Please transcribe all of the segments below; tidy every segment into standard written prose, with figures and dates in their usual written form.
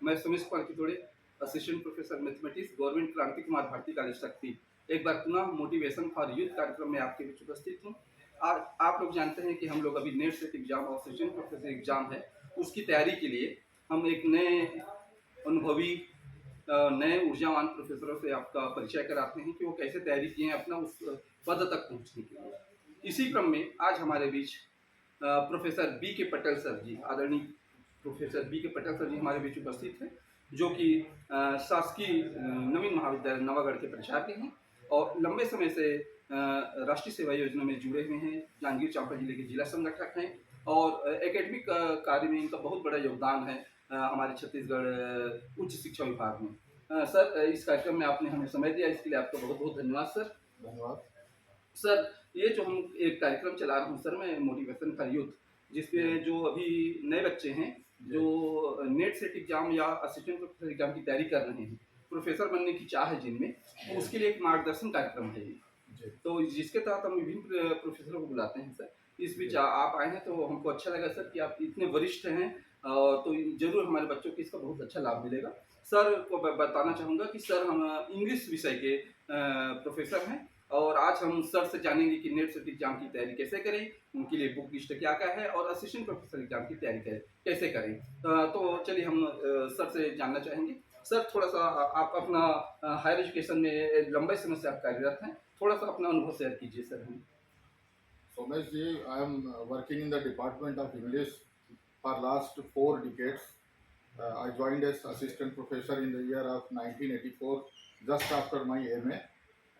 मैं Sumesh Kumar Kitode, assistant professor mathematics, government Kranti Kumar Bharti college शक्ति। एक बार पुनः मोटिवेशन फॉर यूथ कार्यक्रम में आपके बीच उपस्थित हूँ। आज आप लोग जानते हैं कि हम लोग अभी नेट सेट एग्जाम और असिस्टेंट प्रोफेसर एग्जाम है, उसकी तैयारी के लिए हम एक नए अनुभवी नए ऊर्जावान प्रोफेसरों से आपका परिचय कराते हैं कि वो कैसे तैयारी किए हैं अपना उस पद तक पहुँचने के लिए। इसी क्रम में आज हमारे बीच प्रोफेसर बी के पटेल सर जी, आदरणीय प्रोफेसर बी के पटेल सर जी हमारे बीच उपस्थित हैं, जो कि शासकीय नवीन महाविद्यालय नवागढ़ के प्राचार्य हैं और लंबे समय से राष्ट्रीय सेवा योजना में जुड़े हुए हैं, जांजगीर चांपा जिले के जिला संगठक हैं और एकेडमिक कार्य में इनका बहुत बड़ा योगदान है हमारे छत्तीसगढ़ उच्च शिक्षा विभाग में। सर, इस कार्यक्रम में आपने हमें समय दिया, इसके लिए आपका बहुत बहुत धन्यवाद सर। धन्यवाद सर, ये जो हम एक कार्यक्रम चला रहा हूँ सर मैं, मोटिवेशन फॉर यूथ, जिसमें जो अभी नए बच्चे हैं जो नेट सेट एग्जाम या असिस्टेंट प्रोफेसर एग्जाम की तैयारी कर रहे हैं, प्रोफेसर बनने की चाह है जिनमें, तो उसके लिए एक मार्गदर्शन कार्यक्रम है ये। तो जिसके तहत हम विभिन्न प्रोफेसरों को बुलाते हैं सर। इस बीच आप आए हैं तो हमको अच्छा लगा सर कि आप इतने वरिष्ठ हैं, तो जरूर हमारे बच्चों को इसका बहुत अच्छा लाभ मिलेगा। सर को बताना चाहूँगा कि सर हम इंग्लिश विषय के प्रोफेसर हैं और आज हम सर से जानेंगे कि नेट सेट एग्जाम की तैयारी कैसे करें, उनके लिए बुक लिस्ट क्या क्या है और असिस्टेंट प्रोफेसर एग्जाम की तैयारी कैसे करें। तो चलिए हम सर से जानना चाहेंगे। सर, थोड़ा सा आप अपना हायर एजुकेशन में लंबे समय से आप कार्यरत हैं, थोड़ा सा अपना अनुभव शेयर कीजिए सर हमें। Somesh ji, I am working in the Department of English for last 4 decades. I joined as assistant professor in the year of 1984, just after my MA.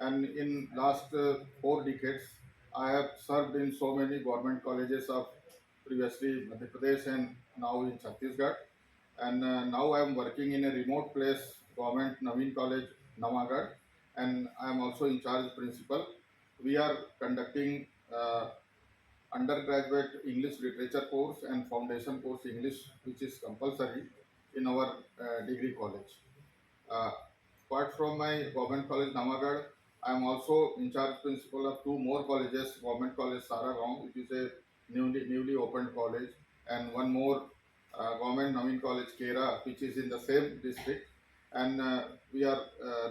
And in last 4 decades, I have served in so many government colleges of previously Madhya Pradesh and now in Chhattisgarh. And now I am working in a remote place, government Naveen College, Namagarh, and I am also in charge principal. We are conducting undergraduate English literature course and foundation course English, which is compulsory in our degree college. Uh, Apart from my government college Namagarh, I am also in charge principal of two more colleges, government college Saragaon, which is a newly opened college, and one more government Naveen college Kera, which is in the same district. And we are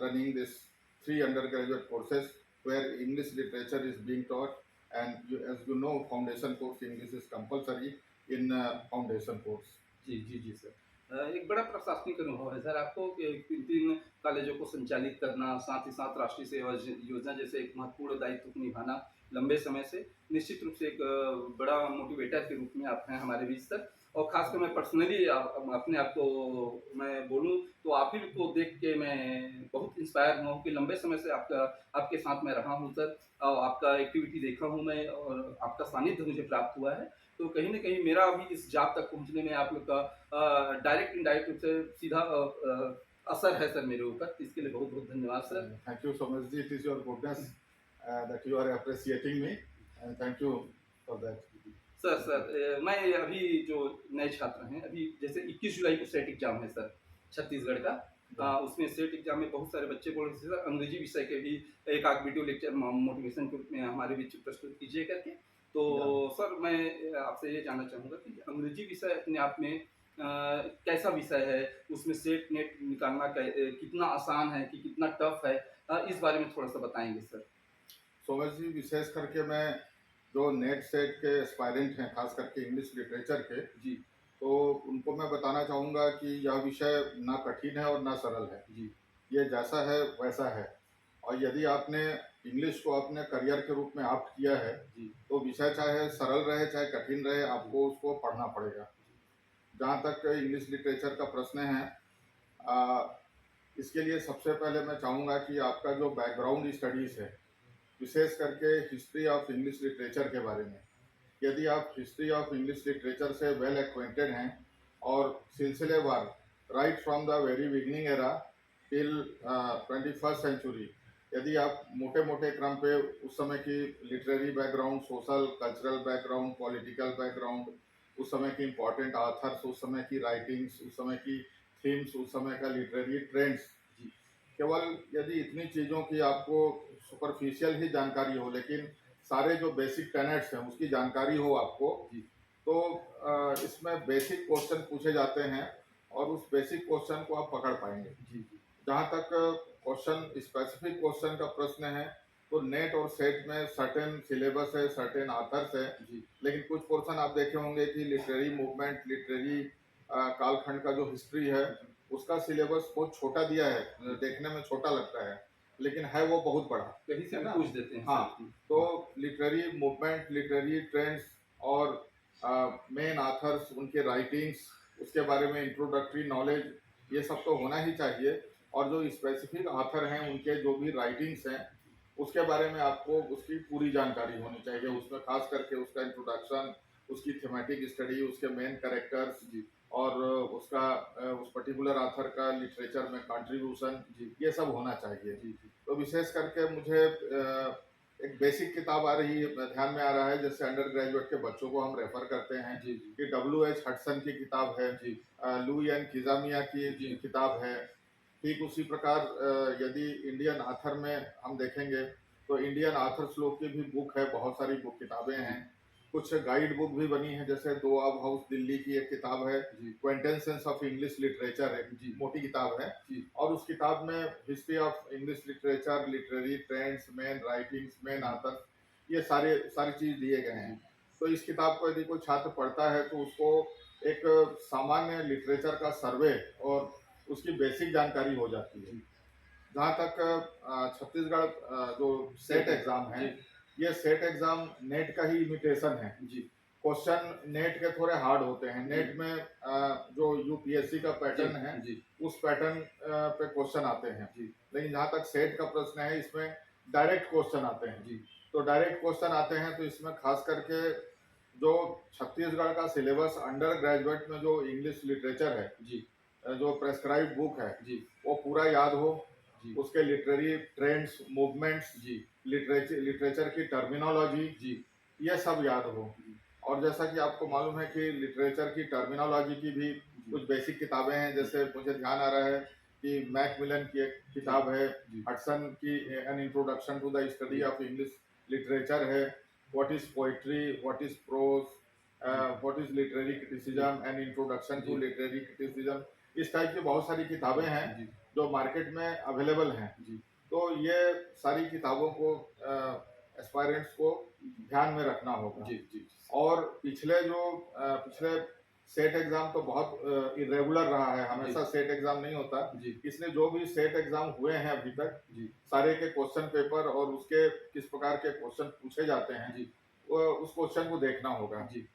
running this 3 undergraduate courses where English literature is being taught, and as you know, foundation course English is compulsory in foundation course. जी जी जी sir. एक बड़ा प्रशासनिक अनुभव है sir आपको कि 3 कॉलेजों को संचालित करना, साथ ही साथ राष्ट्रीय सेवा योजना जैसे एक महत्वपूर्ण दायित्व को निभाना लंबे समय से। निश्चित रूप से एक बड़ा मोटिवेटर के रूप में आप हैं हमारे बीच सर। और खासकर मैं पर्सनली अपने आप को मैं बोलूँ तो आप ही को देख के मैं बहुत इंस्पायर हुआ हूँ कि लंबे समय से आपके साथ मैं रहा हूँ सर, और आपका एक्टिविटी देखा हूँ मैं और आपका सानिध्य मुझे प्राप्त हुआ है। तो कहीं न कहीं मेरा भी इस जॉब तक पहुँचने में आप लोग का डायरेक्ट इनडायरेक्ट रूप से सीधा असर है सर मेरे ऊपर। इसके लिए बहुत-बहुत धन्यवाद sir. Thank you so much ji. It is your goodness that you are appreciating me, and thank you for that. Sir, मैं अभी जो नए छात्र हैं, अभी जैसे 21 जुलाई को सेट एग्ज़ाम है सर छत्तीसगढ़ का। उसमें सेट एग्ज़ाम में बहुत सारे बच्चे बोल रहे थे सर अंग्रेजी विषय के भी एक आध वीडियो लेक्चर मोटिवेशन के रूप में हमारे बीच प्रस्तुत कीजिए करके। तो सर, मैं आपसे ये जानना चाहूँगा कि अंग्रेजी विषय अपने आप में कैसा विषय है? उसमें सेट नेट निकालना कितना आसान है कि कितना टफ है? इस बारे में थोड़ा-सा बताएँगे सर। सोमेश जी, विशेष करके मैं जो नेट सेट के एस्पायरेंट हैं, खास करके इंग्लिश लिटरेचर के जी तो उनको मैं बताना चाहूँगा कि यह विषय ना कठिन है और ना सरल है। जी ये जैसा है वैसा है, और यदि आपने इंग्लिश को अपने करियर के रूप में ऑप्ट किया है जी तो विषय चाहे सरल रहे चाहे कठिन रहे, आपको उसको पढ़ना पड़ेगा। जहाँ तक इंग्लिश लिटरेचर का प्रश्न है, आ, इसके लिए सबसे पहले मैं चाहूँगा कि आपका जो बैकग्राउंड स्टडीज़ है, विशेष करके हिस्ट्री ऑफ इंग्लिश लिटरेचर के बारे में, यदि आप हिस्ट्री ऑफ इंग्लिश लिटरेचर से वेल एक्वेंटेड हैं और सिलसिलेवार right from the very beginning era till 21st century, यदि आप मोटे मोटे क्रम पे उस समय की literary background, social cultural background, political background, उस समय की इम्पोर्टेंट आथर्स, उस समय की राइटिंग्स, उस समय की थीम्स, उस समय का लिटरेरी ट्रेंड्स, केवल यदि इतनी चीज़ों की आपको सुपरफिशियल ही जानकारी हो, लेकिन सारे जो बेसिक टेनेट्स हैं उसकी जानकारी हो आपको, तो इसमें बेसिक क्वेश्चन पूछे जाते हैं और उस बेसिक क्वेश्चन को आप पकड़ पाएंगे। जी जी जहाँ तक क्वेश्चन स्पेसिफिक क्वेश्चन का प्रश्न है, तो नेट और सेट में सर्टेन सिलेबस है, सर्टेन आथर्स है, जी लेकिन कुछ पोर्शन आप देखे होंगे कि लिटरेरी मूवमेंट, लिटरेरी कालखंड का जो हिस्ट्री है, उसका सिलेबस बहुत छोटा दिया है, देखने में छोटा लगता है, लेकिन है वो बहुत बड़ा, कहीं से है भी ना? पूछ देते हैं हाँ, सर। तो लिटरेरी मूवमेंट, लिटरेरी ट्रेंड्स और मेन आथर्स, उनके राइटिंग्स, उसके बारे में इंट्रोडक्टरी नॉलेज, ये सब तो होना ही चाहिए। और जो स्पेसिफिक आथर हैं, उनके जो भी राइटिंग्स हैं, उसके बारे में आपको उसकी पूरी जानकारी होनी चाहिए। उसमें खास करके उसका इंट्रोडक्शन, उसकी थीमेटिक स्टडी, उसके मेन कैरेक्टर्स जी और उसका उस पर्टिकुलर आथर का लिटरेचर में कंट्रीब्यूशन, जी ये सब होना चाहिए। जी जी तो विशेष करके मुझे एक बेसिक किताब आ रही है, ध्यान में आ रहा है, जैसे अंडर ग्रेजुएट के बच्चों को हम रेफर करते हैं जी जी कि W.H. हडसन की किताब है, जी लुई एन किजामिया की जी किताब है। ठीक उसी प्रकार यदि इंडियन आथर में हम देखेंगे तो इंडियन आथर्स लोग की भी बुक है, बहुत सारी बुक किताबें हैं। कुछ गाइड बुक भी बनी है, जैसे दो आब हाउस दिल्ली की एक किताब है, जी क्वेंटेंसेंस ऑफ इंग्लिश लिटरेचर, एक जी मोटी किताब है। जी और उस किताब में history of English literature, literary trends, main writings, main author, ये सारी चीज दिए गए हैं। तो इस किताब को यदि कोई छात्र पढ़ता है तो उसको एक सामान्य लिटरेचर का सर्वे और उसकी बेसिक जानकारी हो जाती है। जहाँ तक छत्तीसगढ़ जो सेट एग्जाम है, ये सेट एग्जाम नेट का ही इमिटेशन है। जी क्वेश्चन नेट के थोड़े हार्ड होते हैं। नेट में जो यूपीएससी का पैटर्न है, जी उस पैटर्न पे क्वेश्चन आते हैं। जी लेकिन जहाँ तक सेट का प्रश्न है, इसमें डायरेक्ट क्वेश्चन आते हैं। जी तो डायरेक्ट क्वेश्चन आते हैं, तो इसमें खास करके जो छत्तीसगढ़ का सिलेबस अंडर ग्रेजुएट में जो इंग्लिश लिटरेचर है, जी जो प्रेस्क्राइब बुक है, जी वो पूरा याद हो। जी उसके लिटरेरी ट्रेंड्स, मूवमेंट्स, जी लिटरेचर की टर्मिनोलॉजी, जी ये सब याद हो। और जैसा कि आपको मालूम है कि लिटरेचर की टर्मिनोलॉजी की भी कुछ बेसिक किताबें हैं, जैसे मुझे ध्यान आ रहा है कि मैकमिलन की एक किताब है, जी हडसन की an introduction to the study of English literature है, what is poetry, what is prose, what is literary criticism, an introduction to literary criticism, इस टाइप की बहुत सारी किताबें हैं जी जो मार्केट में अवेलेबल हैं। जी तो ये सारी किताबों को एस्पायरेंट्स को ध्यान में रखना होगा। जी जी और पिछले सेट एग्जाम तो बहुत इरेगुलर रहा है, हमेशा सेट एग्जाम नहीं होता। जी इसलिए जो भी सेट एग्जाम हुए हैं अभी तक, जी सारे के क्वेश्चन पेपर और उसके किस प्रकार के क्वेश्चन पूछे जाते हैं, जी उस क्वेश्चन को देखना होगा। जी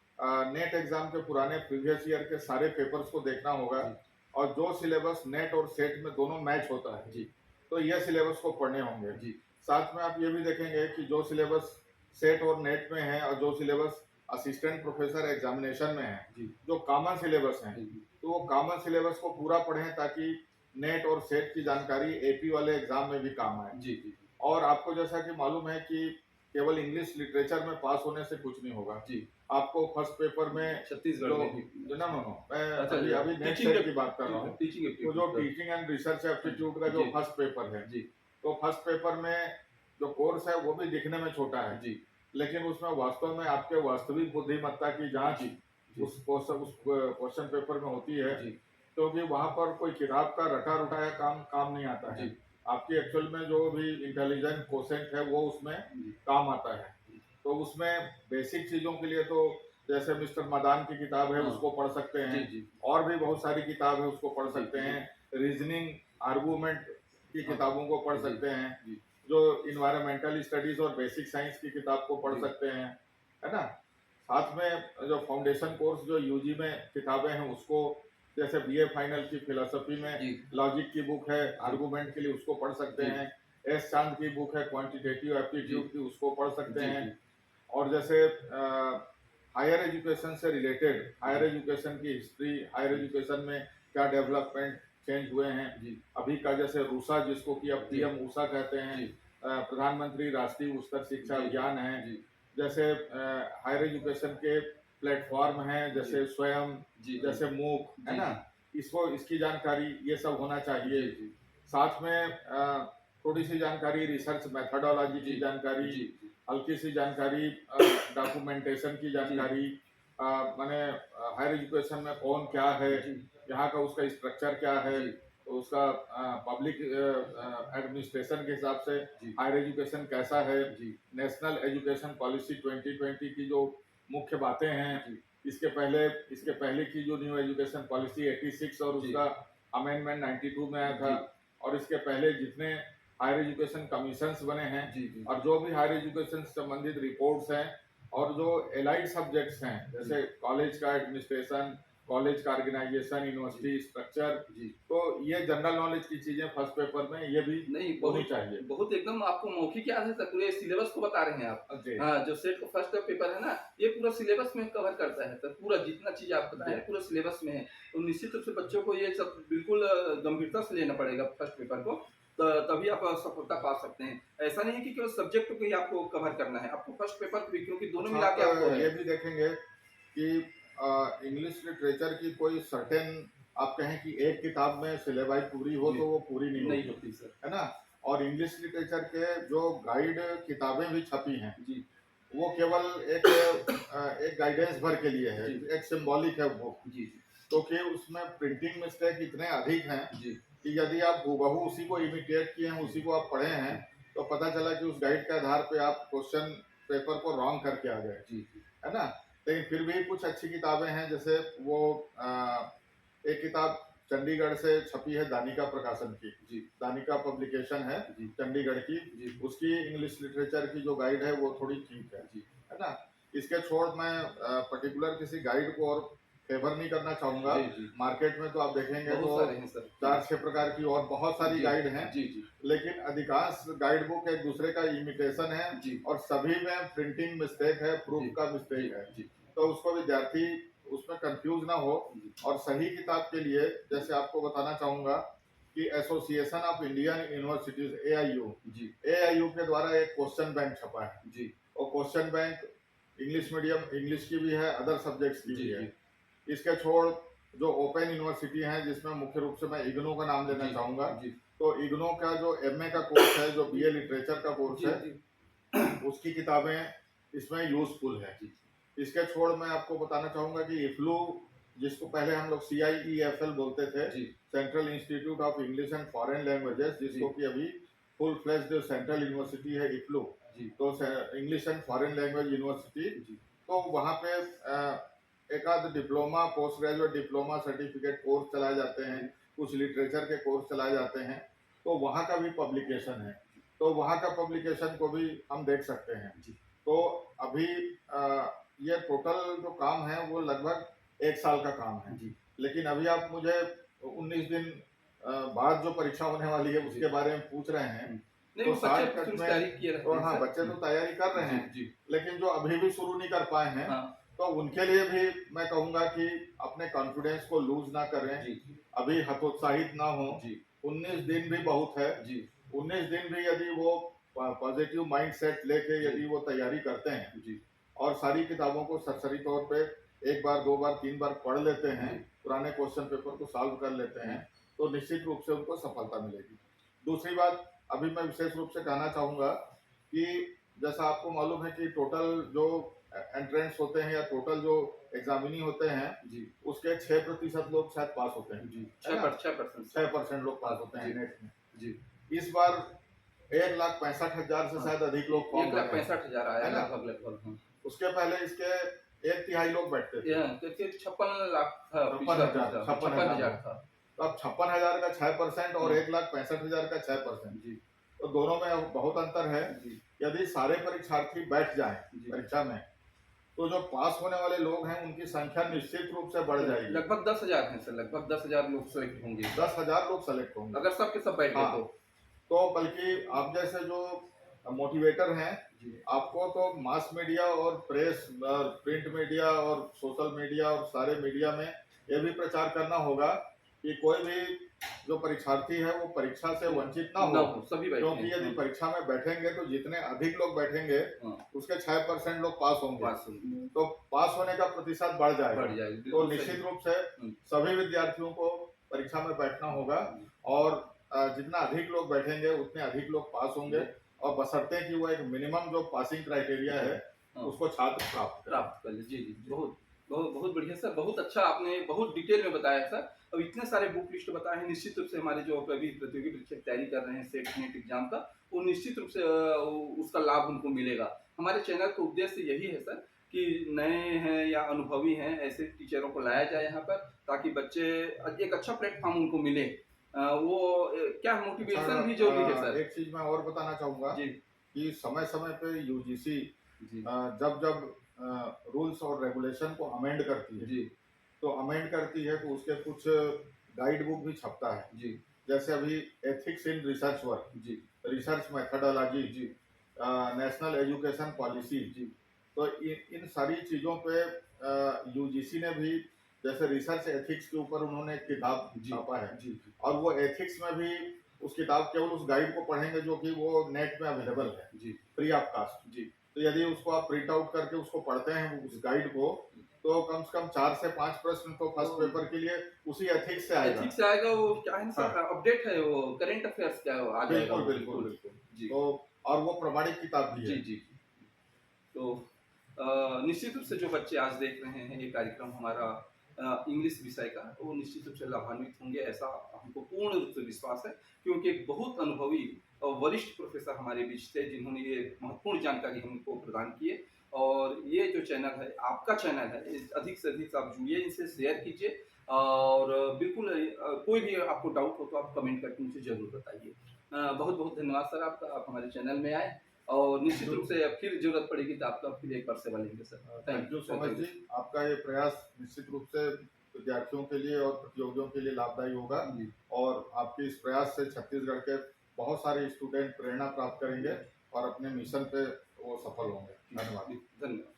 नेट एग्जाम के पुराने प्रीवियस ईयर के सारे पेपर्स को देखना होगा। जी। और जो सिलेबस नेट और सेट में दोनों मैच होता है, जी तो ये सिलेबस को पढ़ने होंगे। जी साथ में आप ये भी देखेंगे कि जो सिलेबस सेट और नेट में है और जो सिलेबस असिस्टेंट प्रोफेसर एग्जामिनेशन में है, जी जो कॉमन सिलेबस हैं, जी तो वो कॉमन सिलेबस को पूरा पढ़ें ताकि नेट और सेट की जानकारी एपी वाले एग्जाम में भी काम आए। जी जी और आपको जैसा कि मालूम है कि केवल इंग्लिश लिटरेचर में पास होने से कुछ नहीं होगा। जी आपको फर्स्ट पेपर में छत्तीसगढ़ जो में भी नो नो नो मैं अच्छा अभी जी, अभी नेट टीचिंग सेट की बात कर रहा हूँ। टीचिंग तो जो टीचिंग एंड रिसर्च एप्टीट्यूड का जो जी। फर्स्ट पेपर है, जी तो फर्स्ट पेपर में जो कोर्स है वो भी दिखने में छोटा है, जी लेकिन उसमें वास्तव में आपके वास्तविक बुद्धिमत्ता की जांच जी जी उस क्वेश्चन पेपर में होती है। जी क्योंकि वहां पर कोई किताब का रटा रुटाया काम नहीं आता है। जी आपकी एक्चुअल में जो भी इंटेलिजेंट क्वेश्चन है वो उसमें जी काम आता है। तो उसमें बेसिक चीजों के लिए तो जैसे मिस्टर मदान की किताब है, हाँ। उसको पढ़ सकते जी हैं। जी और भी बहुत सारी किताब है, उसको पढ़ जी, सकते जी। हैं। रीजनिंग, आर्गूमेंट की हाँ। किताबों को पढ़ जी, सकते हैं। जी जो इन्वायरमेंटल स्टडीज और बेसिक साइंस की किताब को पढ़ जी। सकते हैं, है ना। साथ में जो फाउंडेशन कोर्स जो यूजी में किताबें हैं, उसको जैसे बीए फाइनल की फिलोसफी में जी लॉजिक की बुक है, आर्गूमेंट के लिए उसको पढ़ सकते जी। हैं। एस चांद की बुक है क्वांटिटेटिव एप्टीट्यूड जी। की, उसको पढ़ सकते जी हैं। जी और जैसे हायर एजुकेशन से रिलेटेड, हायर एजुकेशन की हिस्ट्री, हायर एजुकेशन में क्या डेवलपमेंट चेंज हुए हैं जी अभी का, जैसे रूसा जिसको कि अब जी। पीएम ऊषा कहते हैं, जी प्रधानमंत्री राष्ट्रीय उच्चतर शिक्षा जी। अभियान है। जी जैसे हायर एजुकेशन के प्लेटफॉर्म हैं, जैसे स्वयं, जी जैसे मूक, है जी ना, इसको इसकी जानकारी ये सब होना चाहिए। जी जी साथ में थोड़ी सी जानकारी रिसर्च मेथडोलॉजी की जी जानकारी, जी हल्की सी जानकारी डॉक्यूमेंटेशन की जानकारी, माने हायर एजुकेशन में कौन क्या है, जी यहाँ का उसका स्ट्रक्चर क्या है, जी तो उसका पब्लिक एडमिनिस्ट्रेशन के हिसाब से जी हायर एजुकेशन कैसा है, जी नेशनल एजुकेशन पॉलिसी 2020 की जो मुख्य बातें हैं, जी इसके पहले की जो न्यू एजुकेशन पॉलिसी 86 और जी उसका अमेंडमेंट 92 में आया था, जी और इसके पहले जितने हायर एजुकेशन कमीशंस बने हैं जी जी और जो भी हायर एजुकेशन से संबंधित रिपोर्ट्स हैं और जो एलाइड सब्जेक्ट्स हैं जैसे कॉलेज का एडमिनिस्ट्रेशन, कॉलेज का ऑर्गेनाइजेशन, यूनिवर्सिटी स्ट्रक्चर, जी तो ये जनरल नॉलेज की चीजें फर्स्ट पेपर में ये भी नहीं होनी बहुत चाहिए। बहुत एकदम आपको मौखिक याद है सर, पूरे सिलेबस को बता रहे हैं आप। जी हाँ, जो सेट का फर्स्ट पेपर है ना, ये पूरा सिलेबस में कवर करता है सर, पूरा जितना चीज आप बताए जी पूरा सिलेबस में है। तो निश्चित रूप से बच्चों को ये सब बिल्कुल गंभीरता से लेना पड़ेगा फर्स्ट पेपर को, तभी आप सफलता पा सकते हैं। ऐसा नहीं है कि केवल सब्जेक्ट को ही आपको कवर करना है, आपको फर्स्ट पेपर को भी, क्योंकि दोनों अच्छा, मिला के आपको ये है। भी देखेंगे कि इंग्लिश लिटरेचर की कोई सर्टेन, आप कहें कि एक किताब में सिलेबाई पूरी हो जी, तो वो पूरी नहीं नहीं होती, होती सर। है ना। और इंग्लिश लिटरेचर के जो गाइड किताबें भी छपी हैं जी वो केवल एक गाइडेंस भर के लिए है, जी एक सिंबॉलिक है वो, जी जी क्योंकि उसमें प्रिंटिंग मिस्टेक इतने अधिक हैं जी कि यदि आप हूबहू उसी को इमिटेट किए हैं, उसी को आप पढ़े हैं, तो पता चला कि उस गाइड के आधार पे आप क्वेश्चन पेपर को रॉन्ग करके आ गए, जी है ना। लेकिन फिर भी कुछ अच्छी किताबें हैं, जैसे वो एक किताब चंडीगढ़ से छपी है दानिका प्रकाशन की, जी दानिका पब्लिकेशन है जी चंडीगढ़ की, जी उसकी इंग्लिश लिटरेचर की जो गाइड है वो थोड़ी ठीक जी है ना। इसके छोड़ मैं पर्टिकुलर किसी गाइड को और फेवर नहीं करना चाहूंगा। जी जी मार्केट में तो आप देखेंगे बहुत तो सारे हैं सर। 4-6 प्रकार की और बहुत सारी जी गाइड हैं, जी जी लेकिन अधिकांश गाइड बुक एक दूसरे का इमिटेशन है जी और सभी में प्रिंटिंग मिस्टेक है, जी प्रूफ का जी मिस्टेक है, जी तो उसको विद्यार्थी उसमें कंफ्यूज ना हो। जी और सही किताब के लिए जैसे आपको बताना चाहूंगा कि association of Indian universities AIU, जी एआईयू के द्वारा एक क्वेश्चन बैंक छपा है, जी और question bank English medium, English की भी है, अदर सब्जेक्ट्स की जी भी है। जी इसके छोड़ जो ओपन यूनिवर्सिटी हैं जिसमें मुख्य रूप से मैं इग्नू का नाम लेना जी चाहूंगा, जी तो इग्नू का जो एमए का कोर्स है, जो बीए लिटरेचर का कोर्स जी है, जी उसकी किताबें इसमें यूजफुल है। जी इसके छोड़ मैं आपको बताना चाहूंगा कि इफ्लू, जिसको पहले हम लोग CIEFL बोलते थे, जी central institute of English and foreign languages, जिसको कि अभी फुल फ्लेज्ड सेंट्रल यूनिवर्सिटी है इफ्लू, जी तो English and foreign language university, जी तो वहाँ पे एक आध diploma, post graduate diploma certificate course चलाए जाते हैं, कुछ लिटरेचर के कोर्स चलाए जाते हैं, तो वहाँ का भी पब्लिकेशन है, तो वहाँ का पब्लिकेशन को भी हम देख सकते हैं। जी तो अभी ये टोटल जो काम है वो लगभग 1 साल का काम है, जी लेकिन अभी आप मुझे 19 दिन बाद जो परीक्षा होने वाली है उसके बारे में पूछ रहे हैं, नहीं तो वो बच्चे शॉर्टकट शुरू से में, तैयारी किए रहते तो हैं हाँ सर। बच्चे तो तैयारी कर रहे हैं, जी लेकिन जो अभी भी शुरू नहीं कर पाए हैं, हाँ तो उनके लिए भी मैं कहूंगा कि अपने कॉन्फिडेंस को लूज ना करें, जी अभी हतोत्साहित ना हो। जी 19 दिन भी बहुत है, जी 19 दिन भी यदि वो पॉजिटिव माइंड सेट लेके जी यदि वो तैयारी करते हैं जी और सारी किताबों को सरसरी तौर पे 1 बार 2 बार 3 बार पढ़ लेते हैं, जी पुराने क्वेश्चन पेपर को सॉल्व कर लेते हैं, तो निश्चित रूप से उनको सफलता मिलेगी। दूसरी बात अभी मैं विशेष रूप से कहना चाहूँगा कि जैसा आपको मालूम है कि टोटल जो एंट्रेंस होते हैं या टोटल जो एग्जामिनी होते हैं, जी उसके 6% लोग शायद पास होते हैं, जी है ना। 6% 6% लोग पास होते हैं जी नेट में। जी इस बार 1,65,000 से शायद अधिक लोग फॉर्म भरे हैं, 1,65,000 आया है ना। लगभग हाँ। उसके पहले इसके 1/3 लोग बैठते थे, 56 लाख था, 56,000 56,000 था। तो अब 56,000 का 6% और हाँ। 1,65,000 का 6%, जी तो दोनों में अब बहुत अंतर है। जी यदि सारे परीक्षार्थी बैठ जाएं जी परीक्षा में, तो जो पास होने वाले लोग हैं उनकी संख्या निश्चित रूप से बढ़ जाएगी। लगभग 10,000 हैं सर, लगभग 10,000 लोग सेलेक्ट होंगे 10,000 लोग सेलेक्ट होंगे, अगर सब के सब बैठ गए हाँ। तो बल्कि आप जैसे जो मोटिवेटर हैं, जी आपको तो मास मीडिया और प्रेस और प्रिंट मीडिया और सोशल मीडिया और सारे मीडिया में ये भी प्रचार करना होगा कि कोई भी जो परीक्षार्थी है वो परीक्षा से वंचित ना हो, सभी क्योंकि बैठे यदि परीक्षा में बैठेंगे तो जितने अधिक लोग बैठेंगे हाँ। उसके 6% लोग पास होंगे, पास होंगे, तो पास होने का प्रतिशत बढ़ जाएगा। बढ़ जाएगी, तो बिल्कुल निश्चित सही। रूप से सभी विद्यार्थियों को परीक्षा में बैठना होगा, और जितना अधिक लोग बैठेंगे उतने अधिक लोग पास होंगे, और बशर्ते कि वो एक मिनिमम जो पासिंग क्राइटेरिया है हाँ। उसको छात्र प्राप्त प्राप्त कर ले। जी जी बहुत बहुत बहुत बढ़िया सर, बहुत अच्छा आपने बहुत डिटेल में बताया सर। अब इतने सारे बुक लिस्ट बताए हैं, निश्चित रूप से हमारे जो अभी प्रतियोगी परीक्षा की तैयारी कर रहे हैं सेट नेट एग्जाम का, वो निश्चित रूप से उसका लाभ उनको मिलेगा। हमारे चैनल का उद्देश्य यही है सर कि नए हैं या अनुभवी हैं ऐसे टीचरों को लाया जाए यहाँ पर, ताकि बच्चे एक अच्छा प्लेटफॉर्म उनको मिले। वो क्या अच्छा, मोटिवेशन भी जरूरी है सर। एक चीज मैं और बताना चाहूंगा जी कि समय समय पे यूजीसी जी जब जब रूल्स और रेगुलेशन को अमेंड करती है, जी तो अमेंड करती है तो उसके कुछ गाइड बुक भी छपता है। जी जैसे अभी एथिक्स इन रिसर्च वर्क, जी रिसर्च मेथडोलॉजी, जी नेशनल एजुकेशन पॉलिसी, जी तो इन सारी चीज़ों पे यूजीसी ने भी जैसे रिसर्च एथिक्स के ऊपर उन्होंने एक किताब जी छापा है। जी और वो एथिक्स में भी उस किताब केवल उस गाइड को पढ़ेंगे जो कि वो नेट में अवेलेबल है, जी फ्री ऑफ कास्ट। जी तो यदि उसको आप प्रिंट आउट करके उसको पढ़ते हैं उस गाइड को, तो कम से कम 4 से 5 प्रश्न तो फर्स्ट तो पेपर के लिए उसी एथिक्स से आएगा। एथिक्स से आएगा, वो क्या है ना हाँ, सर, अपडेट है, वो करंट अफेयर्स क्या है, वो आ जाएगा बिल्कुल वो, बिल्कुल बिल्कुल। बिल्कुल। जी तो और वो प्रमाणिक किताब भी जी है। जी जी। तो निश्चित रूप से जो बच्चे आज देख रहे हैं ये कार्यक्रम हमारा इंग्लिश विषय का, वो निश्चित रूप से लाभान्वित होंगे ऐसा हमको पूर्ण रूप से विश्वास है, क्योंकि एक बहुत अनुभवी और वरिष्ठ प्रोफेसर हमारे बीच थे जिन्होंने ये महत्वपूर्ण जानकारी हमको प्रदान की है। और ये जो चैनल है आपका चैनल है, अधिक से अधिक आप जुड़िए, इनसे शेयर कीजिए। और बिल्कुल कोई भी आपको डाउट हो तो आप कमेंट करके मुझे ज़रूर बताइए। बहुत बहुत धन्यवाद सर आपका, आप हमारे चैनल में आए। और निश्चित रूप से फिर ज़रूरत पड़ेगी तो आपका फिर एक बार सेवा लेंगे sir. Thank you thank so you, much thank जी। यू। आपका ये प्रयास निश्चित रूप से विद्यार्थियों के लिए और प्रतियोगियों के लिए लाभदायी होगा। जी, और आपके इस प्रयास से छत्तीसगढ़ के बहुत सारे स्टूडेंट प्रेरणा प्राप्त करेंगे और अपने मिशन पे वो सफल होंगे। जी, धन्यवाद। जी, धन्यवाद।